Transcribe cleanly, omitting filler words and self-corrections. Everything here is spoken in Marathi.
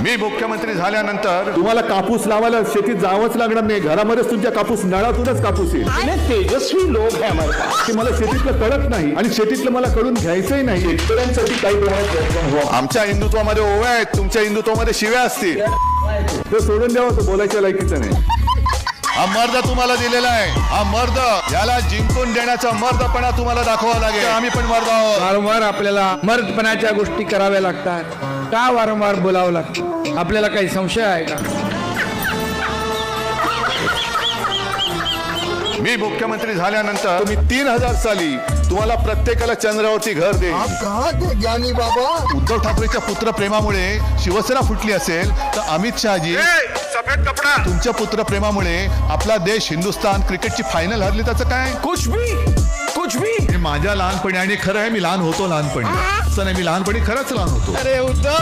मी मुख्यमंत्री झाल्यानंतर तुम्हाला कापूस लावायला शेतीत जावंच लागणार नाही, घरामध्येच तुमच्या कापूस नळातूनच कापूस येईल. तेजस्वी लोक है हमारे पास. की मला शेतीतलं कळत नाही आणि शेतीतलं मला कळून घ्यायचंही नाही. शेतकऱ्यांसाठी काही प्रमाणात आमच्या हिंदुत्वामध्ये ओव्या आहेत, तुमच्या हिंदुत्वामध्ये शिव्या असतील. ते सोडून द्यावं, तो बोलायच्या लायकीचं नाही. हा मर्द तुम्हाला दिलेला आहे, हा मर्द, याला जिंकून देण्याचा मर्दपणा तुम्हाला दाखवावा लागेल. आम्ही पण मर्द आहोत. वारंवार आपल्याला मर्दपणाच्या गोष्टी कराव्या लागतात. का वारंवार बोलावं लागतं? आपल्याला काही संशय आहे का? मी मुख्यमंत्री झाल्यानंतर तुम्ही 3000 साली तुम्हाला प्रत्येकाला चंद्रावरती घर देईल. ज्ञानी बाबा. उद्धव ठाकरेच्या पुत्रप्रेमामुळे शिवसेना फुटली असेल तर अमित शहाजी तुमच्या पुत्रप्रेमामुळे आपला देश हिंदुस्थान क्रिकेटची फायनल हरली, त्याचं काय? कुछ भी हे माझ्या लहानपणी, आणि खरं आहे मी लहान होतो लहानपणी, असं नाही, मी लहानपणी खरंच लहान होतो. अरे उद्धव